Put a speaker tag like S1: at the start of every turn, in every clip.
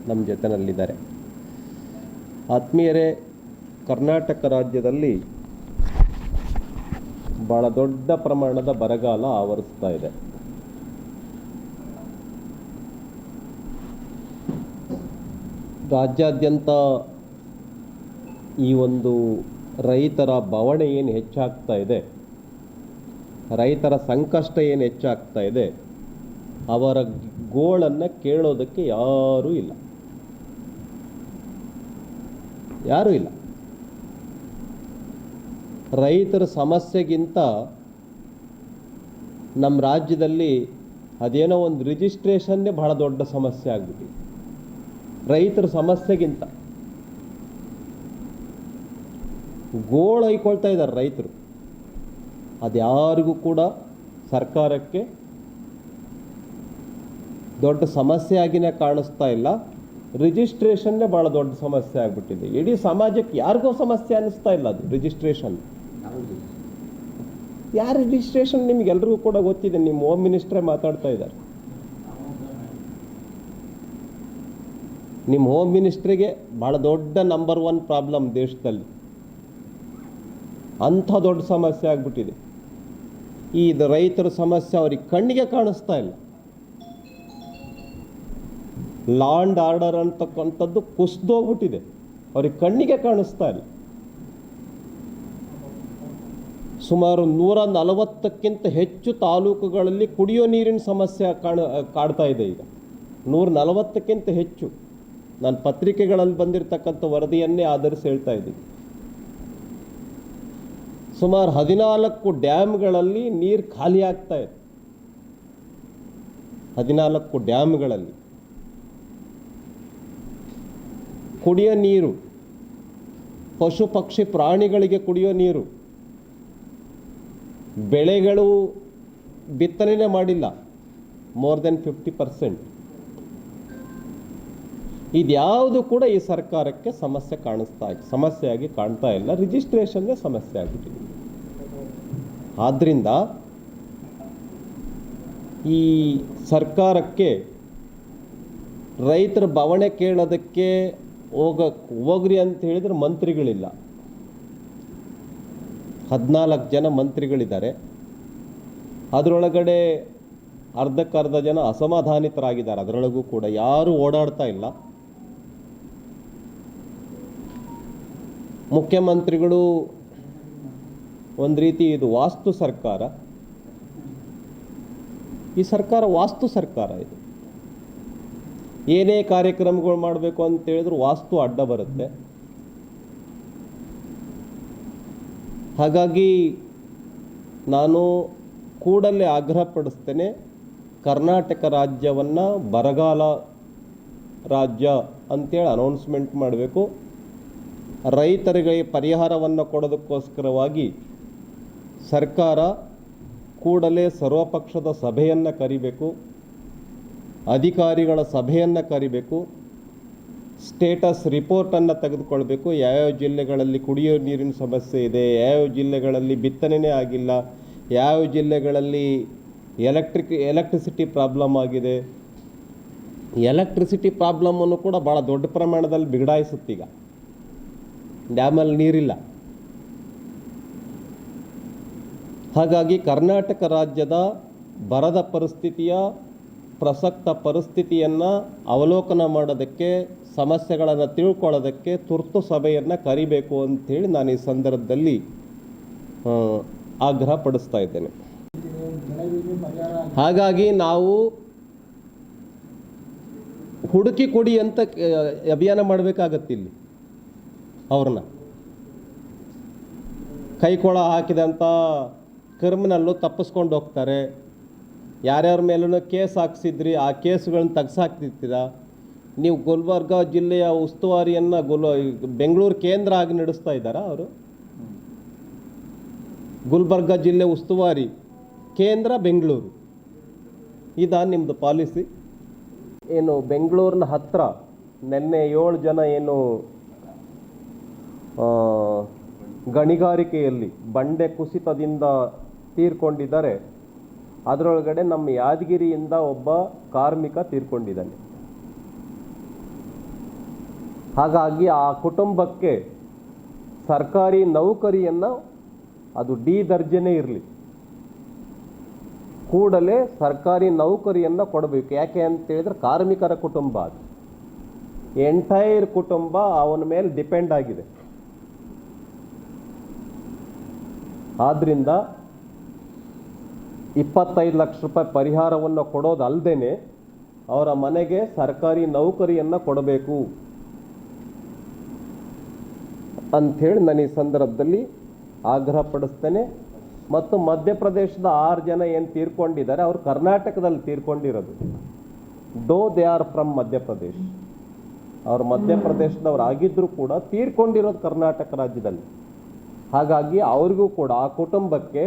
S1: ನಮ್ಮ ಜೊತೆಯಲ್ಲಿದ್ದಾರೆ. ಆತ್ಮೀಯರೇ, ಕರ್ನಾಟಕ ರಾಜ್ಯದಲ್ಲಿ ಭಾಳ ದೊಡ್ಡ ಪ್ರಮಾಣದ ಬರಗಾಲ ಆವರಿಸ್ತಾ ಇದೆ. ರಾಜ್ಯಾದ್ಯಂತ ಈ ಒಂದು ರೈತರ ಬವಣೆ ಏನು ಹೆಚ್ಚಾಗ್ತಾ ಇದೆ, ರೈತರ ಸಂಕಷ್ಟ ಏನು ಹೆಚ್ಚಾಗ್ತಾ ಇದೆ, ಅವರ ಗೋಳನ್ನು ಕೇಳೋದಕ್ಕೆ ಯಾರೂ ಇಲ್ಲ. ರೈತರ ಸಮಸ್ಯೆಗಿಂತ ನಮ್ಮ ರಾಜ್ಯದಲ್ಲಿ ಅದೇನೋ ಒಂದು ರಿಜಿಸ್ಟ್ರೇಷನ್ನೇ ಬಹಳ ದೊಡ್ಡ ಸಮಸ್ಯೆ ಆಗ್ಬಿಟ್ಟಿದೆ. ರೈತರ ಸಮಸ್ಯೆಗಿಂತ ಗೋಳು ಹೊಯ್ಕೊಳ್ತಾ ಇದ್ದಾರೆ ರೈತರು. ಅದ್ಯಾರಿಗೂ ಕೂಡ ಸರ್ಕಾರಕ್ಕೆ ದೊಡ್ಡ ಸಮಸ್ಯೆ ಆಗಿನೇ ಕಾಣಿಸ್ತಾ ಇಲ್ಲ. ರಿಜಿಸ್ಟ್ರೇಷನ್ನೇ ಭಾಳ ದೊಡ್ಡ ಸಮಸ್ಯೆ ಆಗಿಬಿಟ್ಟಿದೆ. ಇಡೀ ಸಮಾಜಕ್ಕೆ ಯಾರಿಗೋ ಸಮಸ್ಯೆ ಅನ್ನಿಸ್ತಾ ಇಲ್ಲ ಅದು ರಿಜಿಸ್ಟ್ರೇಷನ್. ಯಾರು ರಿಜಿಸ್ಟ್ರೇಷನ್ ನಿಮಗೆಲ್ರಿಗೂ ಕೂಡ ಗೊತ್ತಿದೆ. ನಿಮ್ಮ ಹೋಮ್ ಮಿನಿಸ್ಟ್ರೇ ಮಾತಾಡ್ತಾ ಇದ್ದಾರೆ. ನಿಮ್ಮ ಹೋಮ್ ಮಿನಿಸ್ಟ್ರಿಗೆ ಭಾಳ ದೊಡ್ಡ ನಂಬರ್ 1 ಪ್ರಾಬ್ಲಮ್ ದೇಶದಲ್ಲಿ. ಅಂಥ ದೊಡ್ಡ ಸಮಸ್ಯೆ ಆಗಿಬಿಟ್ಟಿದೆ. ಈ ರೈತರ ಸಮಸ್ಯೆ ಅವ್ರಿಗೆ ಕಣ್ಣಿಗೆ ಕಾಣಿಸ್ತಾ ಇಲ್ಲ. ಲಾ ಆ್ಯಂಡ್ ಆರ್ಡರ್ ಅಂತಕ್ಕಂಥದ್ದು ಕುಸಿದೋಗ್ಬಿಟ್ಟಿದೆ, ಅವ್ರಿಗೆ ಕಣ್ಣಿಗೆ ಕಾಣಿಸ್ತಾ ಇಲ್ಲ. ಸುಮಾರು 140ಕ್ಕಿಂತ ಹೆಚ್ಚು ತಾಲೂಕುಗಳಲ್ಲಿ ಕುಡಿಯೋ ನೀರಿನ ಸಮಸ್ಯೆ ಕಾಡ್ತಾ ಇದೆ. ಈಗ 140ಕ್ಕಿಂತ ಹೆಚ್ಚು. ನಾನು ಪತ್ರಿಕೆಗಳಲ್ಲಿ ಬಂದಿರತಕ್ಕಂಥ ವರದಿಯನ್ನೇ ಆಧರಿಸಿ ಹೇಳ್ತಾ ಇದ್ದೀನಿ. ಸುಮಾರು 14 ಡ್ಯಾಮ್ಗಳಲ್ಲಿ ನೀರು ಖಾಲಿ ಆಗ್ತಾ ಇದೆ. 14 ಡ್ಯಾಮ್ಗಳಲ್ಲಿ ಕುಡಿಯೋ ನೀರು, ಪಶು ಪಕ್ಷಿ ಪ್ರಾಣಿಗಳಿಗೆ ಕುಡಿಯೋ ನೀರು, ಬೆಳೆಗಳು ಬಿತ್ತನೆ ಮಾಡಿಲ್ಲ, ಮೋರ್ ದೆನ್ 50%. ಇದ್ಯಾವುದು ಕೂಡ ಈ ಸರ್ಕಾರಕ್ಕೆ ಸಮಸ್ಯೆಯಾಗಿ ಕಾಣ್ತಾ ಇಲ್ಲ. ರಿಜಿಸ್ಟ್ರೇಷನ್ನೇ ಸಮಸ್ಯೆ ಆಗಿಬಿಟ್ಟಿದೆ. ಆದ್ದರಿಂದ ಈ ಸರ್ಕಾರಕ್ಕೆ ರೈತರ ಬವಣೆ ಕೇಳೋದಕ್ಕೆ ಹೋಗ್ರಿ ಅಂತ ಹೇಳಿದ್ರೆ ಮಂತ್ರಿಗಳಿಲ್ಲ. 14 ಜನ ಮಂತ್ರಿಗಳಿದ್ದಾರೆ. ಅದರೊಳಗಡೆ ಅರ್ಧಕ್ಕರ್ಧ ಜನ ಅಸಮಾಧಾನಿತರಾಗಿದ್ದಾರೆ. ಅದರೊಳಗೂ ಕೂಡ ಯಾರೂ ಓಡಾಡ್ತಾ ಇಲ್ಲ. ಮುಖ್ಯಮಂತ್ರಿಗಳು ಒಂದು ರೀತಿ ಇದು ವಾಸ್ತು ಸರ್ಕಾರ. ಈ ಸರ್ಕಾರ ವಾಸ್ತು ಸರ್ಕಾರ. ಇದು ಏನೇ ಕಾರ್ಯಕ್ರಮಗಳು ಮಾಡಬೇಕು ಅಂತ ಹೇಳಿದ್ರು ವಾಸ್ತು ಅಡ್ಡ ಬರುತ್ತೆ. ಹಾಗಾಗಿ ನಾನು ಕೂಡಲೇ ಆಗ್ರಹಪಡಿಸ್ತೇನೆ, ಕರ್ನಾಟಕ ರಾಜ್ಯವನ್ನು ಬರಗಾಲ ರಾಜ್ಯ ಅಂತೇಳಿ ಅನೌನ್ಸ್ಮೆಂಟ್ ಮಾಡಬೇಕು. ರೈತರಿಗೆ ಪರಿಹಾರವನ್ನು ಕೊಡೋದಕ್ಕೋಸ್ಕರವಾಗಿ ಸರ್ಕಾರ ಕೂಡಲೇ ಸರ್ವಪಕ್ಷದ ಸಭೆಯನ್ನು ಕರಿಬೇಕು, ಅಧಿಕಾರಿಗಳ ಸಭೆಯನ್ನು ಕರಿಬೇಕು, ಸ್ಟೇಟಸ್ ರಿಪೋರ್ಟನ್ನು ತೆಗೆದುಕೊಳ್ಬೇಕು. ಯಾವ್ಯಾವ ಜಿಲ್ಲೆಗಳಲ್ಲಿ ಕುಡಿಯೋ ನೀರಿನ ಸಮಸ್ಯೆ ಇದೆ, ಯಾವ್ಯಾವ ಜಿಲ್ಲೆಗಳಲ್ಲಿ ಬಿತ್ತನೆ ಆಗಿಲ್ಲ, ಯಾವ ಜಿಲ್ಲೆಗಳಲ್ಲಿ ಎಲೆಕ್ಟ್ರಿಸಿಟಿ ಪ್ರಾಬ್ಲಮ್ ಆಗಿದೆ. ಎಲೆಕ್ಟ್ರಿಸಿಟಿ ಪ್ರಾಬ್ಲಮನ್ನು ಕೂಡ ಭಾಳ ದೊಡ್ಡ ಪ್ರಮಾಣದಲ್ಲಿ ಬಿಗಡಾಯಿಸುತ್ತೀಗ. ಡ್ಯಾಮಲ್ಲಿ ನೀರಿಲ್ಲ. ಹಾಗಾಗಿ ಕರ್ನಾಟಕ ರಾಜ್ಯದ ಬರದ ಪರಿಸ್ಥಿತಿಯ ಪ್ರಸಕ್ತ ಪರಿಸ್ಥಿತಿಯನ್ನು ಅವಲೋಕನ ಮಾಡೋದಕ್ಕೆ, ಸಮಸ್ಯೆಗಳನ್ನು ತಿಳ್ಕೊಳ್ಳೋದಕ್ಕೆ ತುರ್ತು ಸಭೆಯನ್ನು ಕರಿಬೇಕು ಅಂಥೇಳಿ ನಾನು ಈ ಸಂದರ್ಭದಲ್ಲಿ ಆಗ್ರಹ ಪಡಿಸ್ತಾ ಇದ್ದೇನೆ. ಹಾಗಾಗಿ ನಾವು ಹುಡುಕಿ ಕೊಡಿ ಅಂತ ಅಭಿಯಾನ ಮಾಡಬೇಕಾಗತ್ತೆ. ಇಲ್ಲಿ ಅವ್ರನ್ನ ಕೈಕೊಳ ಹಾಕಿದಂಥ ಕ್ರಿಮಿನಲ್ಲು ತಪ್ಪಿಸ್ಕೊಂಡು ಹೋಗ್ತಾರೆ. ಯಾರ್ಯಾರ ಮೇಲೂ ಕೇಸ್ ಹಾಕ್ಸಿದ್ರಿ, ಆ ಕೇಸುಗಳನ್ನ ತೆಗೆಸಾಕ್ತಿರ್ತೀರ. ನೀವು ಗುಲ್ಬರ್ಗ ಜಿಲ್ಲೆಯ ಉಸ್ತುವಾರಿಯನ್ನು ಬೆಂಗಳೂರು ಕೇಂದ್ರ ಆಗಿ ನಡೆಸ್ತಾ ಇದ್ದಾರಾ ಅವರು? ಗುಲ್ಬರ್ಗ ಜಿಲ್ಲೆ ಉಸ್ತುವಾರಿ ಕೇಂದ್ರ ಬೆಂಗಳೂರು. ಇದಾ ನಿಮ್ಮದು ಪಾಲಿಸಿ? ಏನು ಬೆಂಗಳೂರಿನ ಹತ್ತಿರ ನಿನ್ನೆ 7 ಜನ ಏನು ಗಣಿಗಾರಿಕೆಯಲ್ಲಿ ಬಂಡೆ ಕುಸಿತದಿಂದ ತೀರ್ಕೊಂಡಿದ್ದಾರೆ. ಅದರೊಳಗಡೆ ನಮ್ಮ ಯಾದಗಿರಿಯಿಂದ ಒಬ್ಬ ಕಾರ್ಮಿಕ ತೀರ್ಕೊಂಡಿದ್ದಾನೆ. ಹಾಗಾಗಿ ಆ ಕುಟುಂಬಕ್ಕೆ ಸರ್ಕಾರಿ ನೌಕರಿಯನ್ನು, ಅದು ಡಿ ದರ್ಜೆನೇ ಇರಲಿ, ಕೂಡಲೇ ಸರ್ಕಾರಿ ನೌಕರಿಯನ್ನು ಕೊಡಬೇಕು. ಯಾಕೆ ಅಂತೇಳಿದ್ರೆ ಕಾರ್ಮಿಕರ ಕುಟುಂಬ, ಅದು ಎಂಟೈರ್ ಕುಟುಂಬ ಅವನ ಮೇಲೆ ಡಿಪೆಂಡ್ ಆಗಿದೆ. ಆದ್ದರಿಂದ 25 ಲಕ್ಷ ರೂಪಾಯಿ ಪರಿಹಾರವನ್ನು ಕೊಡೋದಲ್ಲದೆ ಅವರ ಮನೆಗೆ ಸರ್ಕಾರಿ ನೌಕರಿಯನ್ನು ಕೊಡಬೇಕು ಅಂಥೇಳಿ ನಾನು ಈ ಸಂದರ್ಭದಲ್ಲಿ ಆಗ್ರಹ ಪಡಿಸ್ತೇನೆ. ಮತ್ತು ಮಧ್ಯಪ್ರದೇಶದ 6 ಜನ ಏನು ತೀರ್ಕೊಂಡಿದ್ದಾರೆ, ಅವರು ಕರ್ನಾಟಕದಲ್ಲಿ ತೀರ್ಕೊಂಡಿರೋದು. Though they are from Madhya Pradesh, ಅವರು ಮಧ್ಯಪ್ರದೇಶದವ್ರು ಆಗಿದ್ದರೂ ಕೂಡ ತೀರ್ಕೊಂಡಿರೋದು ಕರ್ನಾಟಕ ರಾಜ್ಯದಲ್ಲಿ. ಹಾಗಾಗಿ ಅವ್ರಿಗೂ ಕೂಡ, ಆ ಕುಟುಂಬಕ್ಕೆ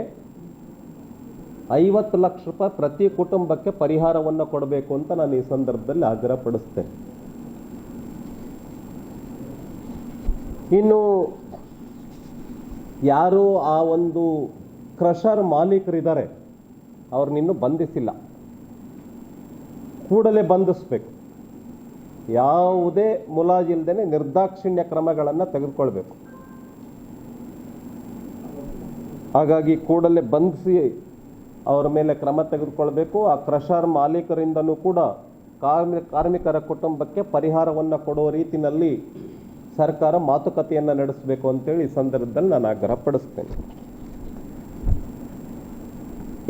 S1: 50 ಲಕ್ಷ ರೂಪಾಯಿ ಪ್ರತಿ ಕುಟುಂಬಕ್ಕೆ ಪರಿಹಾರವನ್ನು ಕೊಡಬೇಕು ಅಂತ ನಾನು ಈ ಸಂದರ್ಭದಲ್ಲಿ ಆಗ್ರಹ ಪಡಿಸ್ತೇನೆ. ಇನ್ನು ಯಾರು ಆ ಒಂದು ಕ್ರಷರ್ ಮಾಲೀಕರಿದ್ದಾರೆ, ಅವ್ರನ್ನಿನ್ನೂ ಬಂಧಿಸಿಲ್ಲ, ಕೂಡಲೇ ಬಂಧಿಸಬೇಕು. ಯಾವುದೇ ಮುಲಾಜಿಲ್ಲದೆ ನಿರ್ದಾಕ್ಷಿಣ್ಯ ಕ್ರಮಗಳನ್ನು ತೆಗೆದುಕೊಳ್ಬೇಕು. ಹಾಗಾಗಿ ಕೂಡಲೇ ಬಂಧಿಸಿ ಅವರ ಮೇಲೆ ಕ್ರಮ ತೆಗೆದುಕೊಳ್ಬೇಕು. ಆ ಕ್ರಷರ್ ಮಾಲೀಕರಿಂದನೂ ಕೂಡ ಕಾರ್ಮಿಕರ ಕುಟುಂಬಕ್ಕೆ ಪರಿಹಾರವನ್ನು ಕೊಡುವ ರೀತಿಯಲ್ಲಿ ಸರ್ಕಾರ ಮಾತುಕತೆಯನ್ನು ನಡೆಸಬೇಕು ಅಂತೇಳಿ ಈ ಸಂದರ್ಭದಲ್ಲಿ ನಾನು ಆಗ್ರಹ ಪಡಿಸ್ತೇನೆ.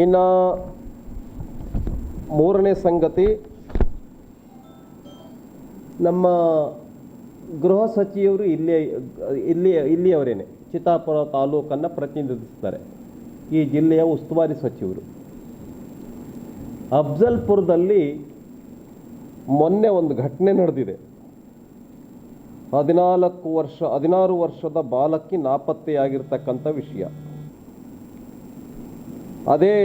S1: ಇನ್ನು ಮೂರನೇ ಸಂಗತಿ, ನಮ್ಮ ಗೃಹ ಸಚಿವರು ಇಲ್ಲಿಯವರೇನೆ ಚಿತ್ತಾಪುರ ತಾಲೂಕನ್ನು ಪ್ರತಿನಿಧಿಸ್ತಾರೆ, ಈ ಜಿಲ್ಲೆಯ ಉಸ್ತುವಾರಿ ಸಚಿವರು. ಅಫ್ಜಲ್ಪುರದಲ್ಲಿ ಮೊನ್ನೆ ಒಂದು ಘಟನೆ ನಡೆದಿದೆ. 16 ವರ್ಷದ ಬಾಲಕಿ ನಾಪತ್ತೆಯಾಗಿರ್ತಕ್ಕಂಥ ವಿಷಯ. ಅದೇ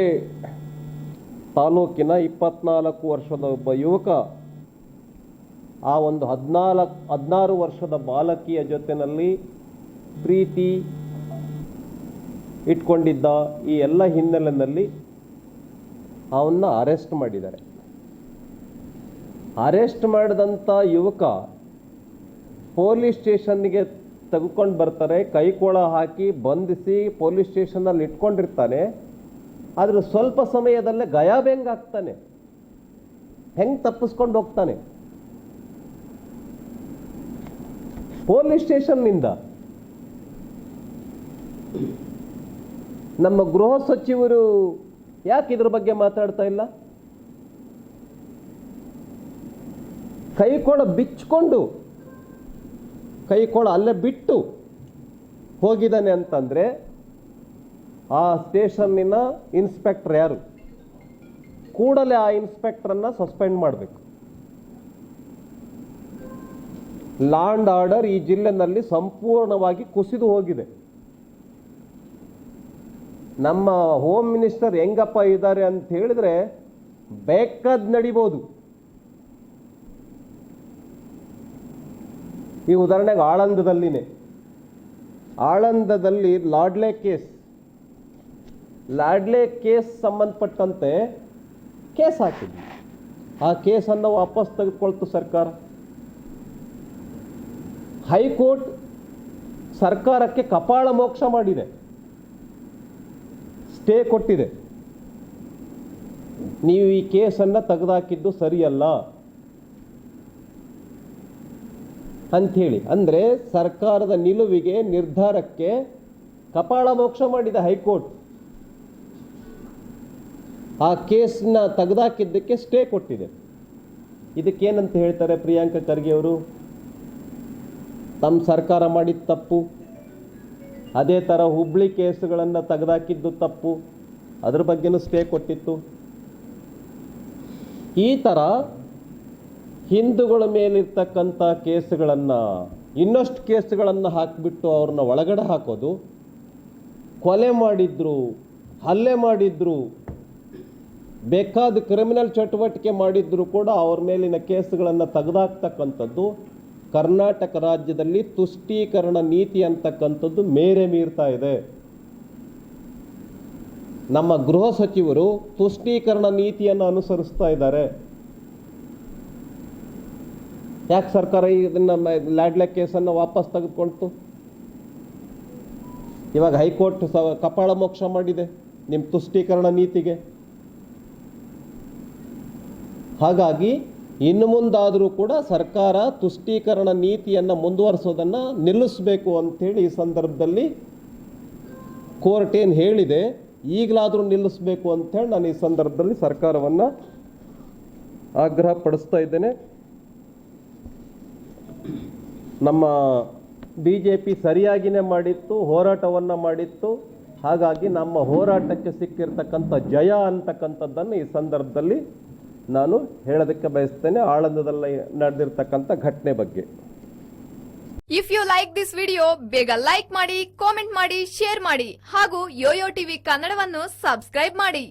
S1: ತಾಲೂಕಿನ 24 ವರ್ಷದ ಒಬ್ಬ ಯುವಕ ಆ ಒಂದು 16 ವರ್ಷದ ಬಾಲಕಿಯ ಜೊತೆಯಲ್ಲಿ ಪ್ರೀತಿ ಇಟ್ಕೊಂಡಿದ್ದ. ಈ ಎಲ್ಲ ಹಿನ್ನೆಲೆಯಲ್ಲಿ ಅವನ್ನ ಅರೆಸ್ಟ್ ಮಾಡಿದ್ದಾರೆ. ಅರೆಸ್ಟ್ ಮಾಡಿದಂಥ ಯುವಕ ಪೊಲೀಸ್ ಸ್ಟೇಷನ್ಗೆ ತೆಗೆದುಕೊಂಡು ಬರ್ತಾರೆ, ಕೈಕೋಳ ಹಾಕಿ ಬಂಧಿಸಿ ಪೊಲೀಸ್ ಸ್ಟೇಷನ್ನಲ್ಲಿ ಇಟ್ಕೊಂಡಿರ್ತಾನೆ. ಆದರೆ ಸ್ವಲ್ಪ ಸಮಯದಲ್ಲೇ ಗಾಯಾಬ್ ಆಗ್ತಾನೆ, ಹೆಂಗೆ ತಪ್ಪಿಸ್ಕೊಂಡು ಹೋಗ್ತಾನೆ ಪೊಲೀಸ್ ಸ್ಟೇಷನ್ನಿಂದ. ನಮ್ಮ ಗೃಹ ಸಚಿವರು ಯಾಕೆ ಇದ್ರ ಬಗ್ಗೆ ಮಾತಾಡ್ತಾ ಇಲ್ಲ? ಕೈಕೋಳ ಬಿಚ್ಚಿಕೊಂಡು ಕೈಕೋಳ ಅಲ್ಲೇ ಬಿಟ್ಟು ಹೋಗಿದ್ದಾನೆ ಅಂತಂದರೆ ಆ ಸ್ಟೇಷನ್ನಿನ ಇನ್ಸ್ಪೆಕ್ಟರ್ ಯಾರು? ಕೂಡಲೇ ಆ ಇನ್ಸ್ಪೆಕ್ಟರನ್ನು ಸಸ್ಪೆಂಡ್ ಮಾಡಬೇಕು. ಲಾ ಅಂಡ್ ಆರ್ಡರ್ ಈ ಜಿಲ್ಲೆನಲ್ಲಿ ಸಂಪೂರ್ಣವಾಗಿ ಕುಸಿದು ಹೋಗಿದೆ. ನಮ್ಮ ಹೋಮ್ ಮಿನಿಸ್ಟರ್ ಹೆಂಗಪ್ಪ ಇದ್ದಾರೆ ಅಂತ ಹೇಳಿದ್ರೆ ಬೇಕಾದ್ ನಡಿಬೋದು. ಈ ಉದಾಹರಣೆಗೆ ಆಳಂದದಲ್ಲಿ ಲಾಡ್ಲೆ ಕೇಸ್ ಸಂಬಂಧಪಟ್ಟಂತೆ ಕೇಸ್ ಹಾಕಿದ್ವಿ. ಆ ಕೇಸನ್ನು ವಾಪಸ್ ತೆಗೆದುಕೊಳ್ತು ಸರ್ಕಾರ. ಹೈಕೋರ್ಟ್ ಸರ್ಕಾರಕ್ಕೆ ಕಪಾಳ ಮೋಕ್ಷ ಮಾಡಿದೆ, ಸ್ಟೇ ಕೊಟ್ಟಿದೆ. ನೀವು ಈ ಕೇಸನ್ನು ತೆಗೆದುಹಾಕಿದ್ದು ಸರಿಯಲ್ಲ ಅಂಥೇಳಿ. ಅಂದರೆ ಸರ್ಕಾರದ ನಿಲುವಿಗೆ, ನಿರ್ಧಾರಕ್ಕೆ ಕಪಾಳ ಮೋಕ್ಷ ಮಾಡಿದೆ ಹೈಕೋರ್ಟ್. ಆ ಕೇಸನ್ನ ತೆಗೆದುಹಾಕಿದ್ದಕ್ಕೆ ಸ್ಟೇ ಕೊಟ್ಟಿದೆ. ಇದಕ್ಕೇನಂತ ಹೇಳ್ತಾರೆ ಪ್ರಿಯಾಂಕ ಖರ್ಗೆ ಅವರು? ತಮ್ಮ ಸರ್ಕಾರ ಮಾಡಿದ ತಪ್ಪು. ಅದೇ ಥರ ಹುಬ್ಳಿ ಕೇಸುಗಳನ್ನು ತೆಗೆದುಹಾಕಿದ್ದು ತಪ್ಪು, ಅದ್ರ ಬಗ್ಗೆನೂ ಸ್ಟೇ ಕೊಟ್ಟಿತ್ತು. ಈ ಥರ ಹಿಂದೂಗಳ ಮೇಲಿರ್ತಕ್ಕಂಥ ಕೇಸುಗಳನ್ನು, ಇನ್ನಷ್ಟು ಕೇಸುಗಳನ್ನು ಹಾಕಿಬಿಟ್ಟು ಅವ್ರನ್ನ ಒಳಗಡೆ ಹಾಕೋದು. ಕೊಲೆ ಮಾಡಿದ್ರು, ಹಲ್ಲೆ ಮಾಡಿದ್ರು, ಬೇಕಾದ ಕ್ರಿಮಿನಲ್ ಚಟುವಟಿಕೆ ಮಾಡಿದ್ರು ಕೂಡ ಅವ್ರ ಮೇಲಿನ ಕೇಸುಗಳನ್ನು ತೆಗೆದುಹಾಕ್ತಕ್ಕಂಥದ್ದು ಕರ್ನಾಟಕ ರಾಜ್ಯದಲ್ಲಿ ತುಷ್ಟೀಕರಣ ನೀತಿ ಅಂತಕ್ಕಂಥದ್ದು ಮೇರೆ ಮೀರ್ತಾ ಇದೆ. ನಮ್ಮ ಗೃಹ ಸಚಿವರು ತುಷ್ಟೀಕರಣ ನೀತಿಯನ್ನು ಅನುಸರಿಸ್ತಾ ಇದ್ದಾರೆ. ಯಾಕೆ ಸರ್ಕಾರ ಇದನ್ನು ಲ್ಯಾಡ್ಲೆ ಕೇಸನ್ನು ವಾಪಸ್ ತೆಗೆದುಕೊಳ್ತು? ಇವಾಗ ಹೈಕೋರ್ಟ್ ಕಪಾಳ ಮೋಕ್ಷ ಮಾಡಿದೆ ನಿಮ್ಮ ತುಷ್ಟೀಕರಣ ನೀತಿಗೆ. ಹಾಗಾಗಿ ಇನ್ನು ಮುಂದಾದರೂ ಕೂಡ ಸರ್ಕಾರ ತುಷ್ಟೀಕರಣ ನೀತಿಯನ್ನು ಮುಂದುವರಿಸೋದನ್ನು ನಿಲ್ಲಿಸಬೇಕು ಅಂಥೇಳಿ ಈ ಸಂದರ್ಭದಲ್ಲಿ ಕೋರ್ಟ್ ಏನು ಹೇಳಿದೆ, ಈಗಲಾದರೂ ನಿಲ್ಲಿಸಬೇಕು ಅಂಥೇಳಿ ನಾನು ಈ ಸಂದರ್ಭದಲ್ಲಿ ಸರ್ಕಾರವನ್ನು ಆಗ್ರಹ ಪಡಿಸ್ತಾ ಇದ್ದೇನೆ. ನಮ್ಮ BJP ಸರಿಯಾಗಿಯೇ ಮಾಡಿತ್ತು, ಹೋರಾಟವನ್ನು ಮಾಡಿತ್ತು. ಹಾಗಾಗಿ ನಮ್ಮ ಹೋರಾಟಕ್ಕೆ ಸಿಕ್ಕಿರ್ತಕ್ಕಂಥ ಜಯ ಅಂತಕ್ಕಂಥದ್ದನ್ನು ಈ ಸಂದರ್ಭದಲ್ಲಿ ನಾನು ಹೇಳೋದಕ್ಕೆ ಬಯಸ್ತೇನೆ, ಆಳಂದದಲ್ಲಿ ನಡೆದಿರ್ತಕ್ಕಂಥ ಘಟನೆ ಬಗ್ಗೆ.
S2: If you like this video ಬೇಗ ಲೈಕ್ ಮಾಡಿ, ಕಾಮೆಂಟ್ ಮಾಡಿ, ಶೇರ್ ಮಾಡಿ ಹಾಗೂ ಯೋಯೋ ಟಿವಿ ಕನ್ನಡವನ್ನು ಸಬ್ಸ್ಕ್ರೈಬ್ ಮಾಡಿ.